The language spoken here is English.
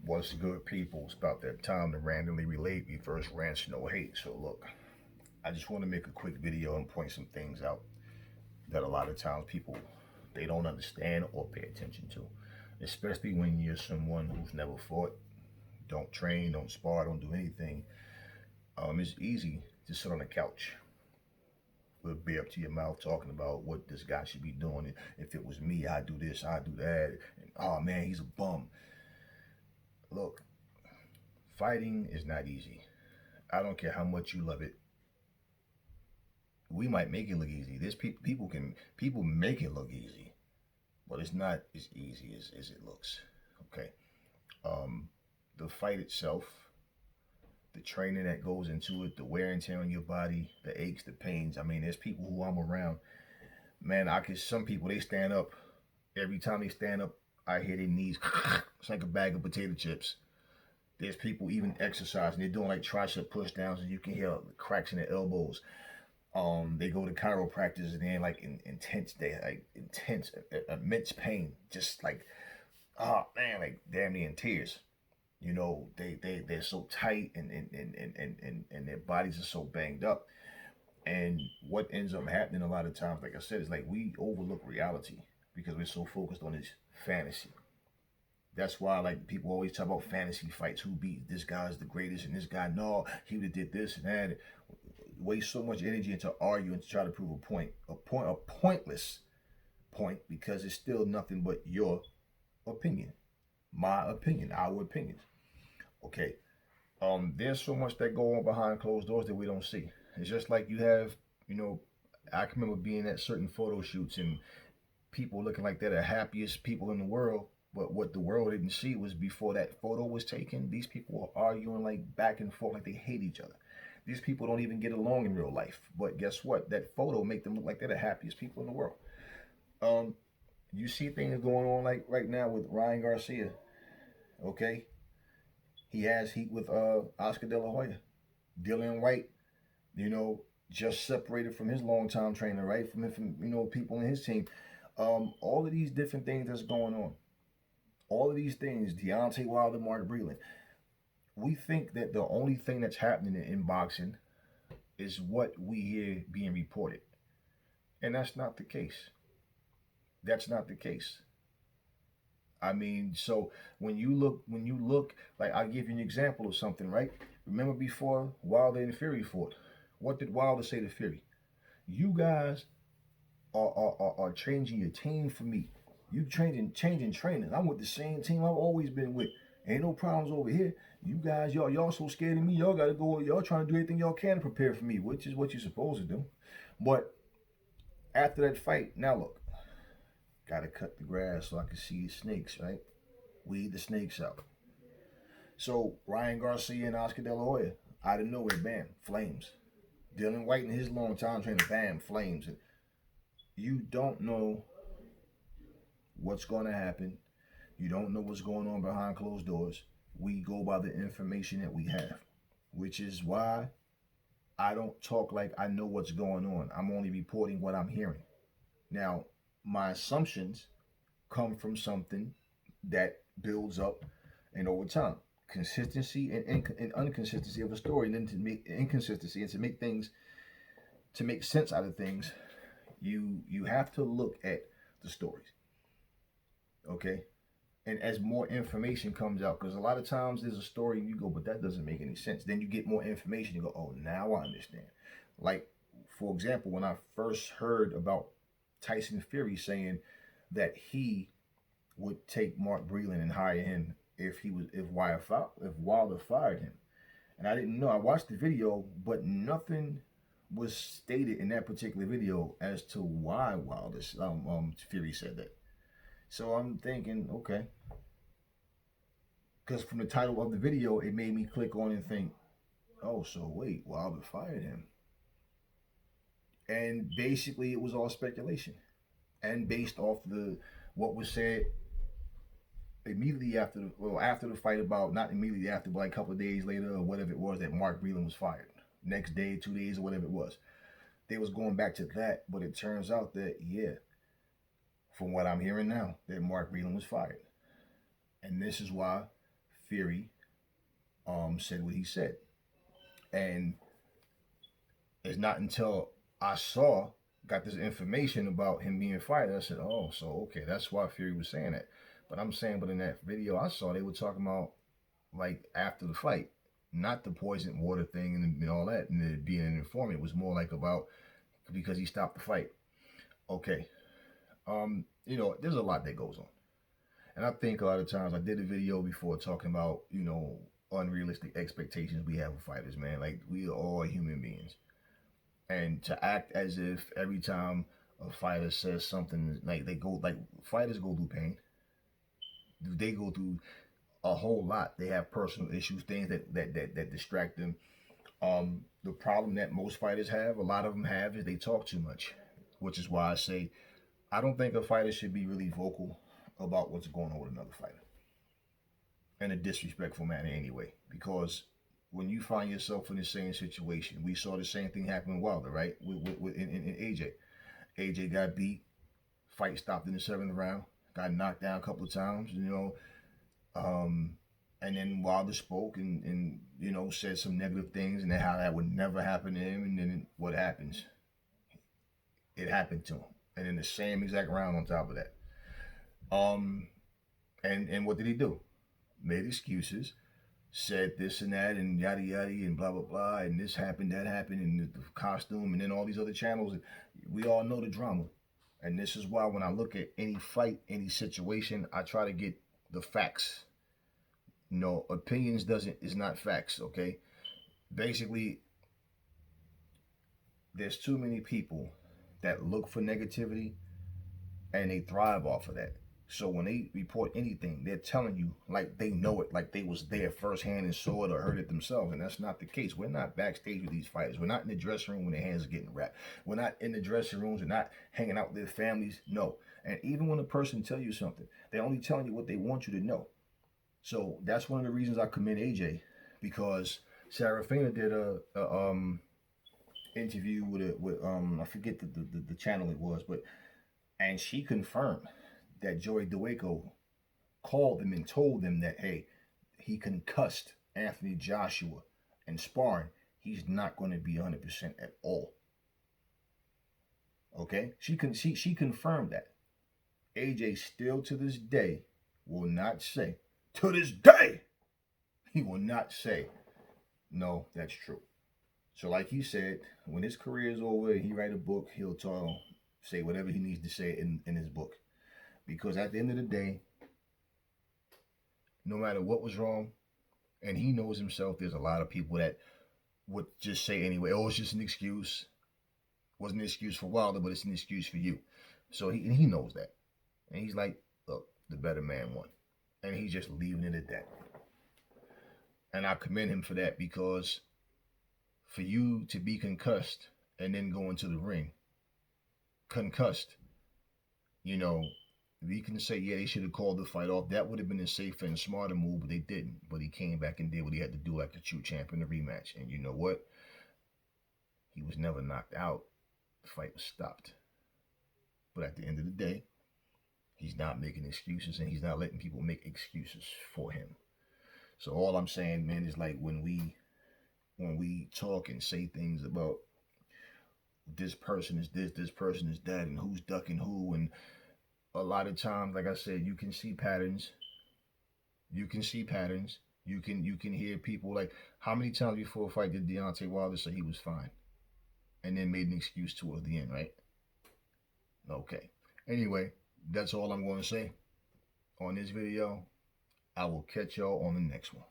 What's good, people? It's about that time to randomly relate reverse rants, no hate. So, look, I just want to make a quick video and point some things out that a lot of times people they don't understand or pay attention to, especially when you're someone who's never fought, don't train, don't spar, don't do anything. It's easy to sit on a couch with beer up to your mouth talking about what this guy should be doing. If it was me, I'd do this, I'd do that. And, oh man, he's a bum. Look, fighting is not easy. I don't care how much you love it. We might make it look easy. There's people make it look easy, but it's not as easy as it looks. Okay. Um, the fight itself, the training that goes into it, the wear and tear on your body, the aches, the pains. I mean, there's people who I'm around. Man, I could. Some people they stand up. Every time they stand up, I hear their knees. It's like a bag of potato chips. There's people even exercising. They're doing like tricep push downs, and you can hear the cracks in their elbows. They go to chiropractors and they're like intense, immense pain, just like, oh man, like damn near in tears. You know, they're so tight and their bodies are so banged up. And what ends up happening a lot of times, like I said, is like we overlook reality because we're so focused on this fantasy. That's why like people always talk about fantasy fights. Who beat this guy's the greatest, and this guy no, he would have did this and that. Waste so much energy into arguing to try to prove a pointless point because it's still nothing but your opinion, my opinion, our opinions. Okay. There's so much that go on behind closed doors that we don't see. It's just like you have, you know, I can remember being at certain photo shoots and people looking like they're the happiest people in the world. But what the world didn't see was before that photo was taken, these people were arguing like back and forth like they hate each other. These people don't even get along in real life. But guess what? That photo make them look like they're the happiest people in the world. Um, you see things going on like right now with Ryan Garcia. Okay, he has heat with Oscar De La Hoya. Dillian White, you know, just separated from his longtime trainer, right? From people in his team. All of these different things that's going on. All of these things, Deontay Wilder, Mark Breland. We think that the only thing that's happening in boxing is what we hear being reported. And that's not the case. That's not the case. I mean, so when you look, like I'll give you an example of something, right? Remember before Wilder and Fury fought? What did Wilder say to Fury? You guys are changing your team for me. You changing trainers. I'm with the same team I've always been with. Ain't no problems over here. You guys, y'all so scared of me. Y'all gotta go. Y'all trying to do everything y'all can to prepare for me, which is what you're supposed to do. But after that fight, now look, gotta cut the grass so I can see the snakes, right? Weed the snakes out. So Ryan Garcia and Oscar De La Hoya, out of nowhere, bam, flames. Dylan White and his long time trainer, bam, flames. And you don't know what's going to happen. You don't know what's going on behind closed doors. We go by the information that we have, which is why I don't talk like I know what's going on. I'm only reporting what I'm hearing. Now, my assumptions come from something that builds up and over time. Consistency and inconsistency of a story, and then to make inconsistency and to make things to make sense out of things, you have to look at the stories. Okay, and as more information comes out, because a lot of times there's a story and you go, but that doesn't make any sense. Then you get more information, you go, oh, now I understand. Like, for example, when I first heard about Tyson Fury saying that he would take Mark Breland and hire him if Wilder fired him. And I didn't know. I watched the video, but nothing was stated in that particular video as to why Wilder Fury said that. So I'm thinking, okay, because from the title of the video, it made me click on and think, oh, so wait, Wilder fired him, and basically it was all speculation, and based off the what was said immediately after the fight, about not immediately after, but like a couple of days later or whatever it was, that Mark Breland was fired. Next day, 2 days or whatever it was, they was going back to that, but it turns out that yeah, from what I'm hearing now, that Mark Breland was fired, and this is why Fury said what he said. And it's not until I got this information about him being fired, I said, oh, so okay, that's why Fury was saying that. But I'm saying, but in that video I saw, they were talking about like after the fight, not the poison water thing and all that, and it being an informant. It was more like about because he stopped the fight. Okay, there's a lot that goes on, and I think a lot of times I did a video before talking about unrealistic expectations we have of fighters, man. Like we are all human beings, and to act as if every time a fighter says something like fighters go through pain. They go through a whole lot. They have personal issues, things that distract them. The problem that most fighters have, a lot of them have, is they talk too much, which is why I say I don't think a fighter should be really vocal about what's going on with another fighter in a disrespectful manner anyway. Because when you find yourself in the same situation, we saw the same thing happen with Wilder, right? In AJ. AJ got beat, fight stopped in the 7th round, got knocked down a couple of times, and then Wilder spoke and said some negative things and how that would never happen to him. And then what happens? It happened to him, and in the same exact round on top of that. And what did he do? Made excuses, said this and that and yada yada and blah blah blah, and this happened, that happened, and the costume, and then all these other channels. We all know the drama, and this is why when I look at any fight, any situation, I try to get the facts. Opinions is not facts. Okay, basically, there's too many people that look for negativity, and they thrive off of that. So when they report anything, they're telling you like they know it, like they was there firsthand and saw it or heard it themselves, and that's not the case. We're not backstage with these fighters. We're not in the dressing room when their hands are getting wrapped. We're not in the dressing rooms. We're not hanging out with their families. No. And even when a person tells you something, they're only telling you what they want you to know. So that's one of the reasons I commend AJ, because Serafina did a interview with I forget the channel it was, and she confirmed that Joey Deweyko called them and told them that, hey, he concussed Anthony Joshua in sparring. He's not going to be 100% at all. Okay? She confirmed that. AJ still to this day will not say, to this day, he will not say, no, that's true. So like he said, when his career is over and he write a book, he'll say whatever he needs to say in his book. Because at the end of the day, no matter what was wrong, and he knows himself, there's a lot of people that would just say anyway, oh, it's just an excuse. It wasn't an excuse for Wilder, but it's an excuse for you. So he knows that. And he's like, look, the better man won. And he's just leaving it at that. And I commend him for that, because for you to be concussed and then go into the ring, concussed, we can say, yeah, they should have called the fight off. That would have been a safer and smarter move, but they didn't. But he came back and did what he had to do like a true champion, a rematch. And you know what? He was never knocked out. The fight was stopped. But at the end of the day, he's not making excuses, and he's not letting people make excuses for him. So all I'm saying, man, is like when we talk and say things about this person is this person is that, and who's ducking who, and a lot of times, like I said, you can see patterns. You can hear people like, how many times before a fight did Deontay Wilder say he was fine and then made an excuse towards the end, right? Okay. Anyway, that's all I'm going to say on this video. I will catch y'all on the next one.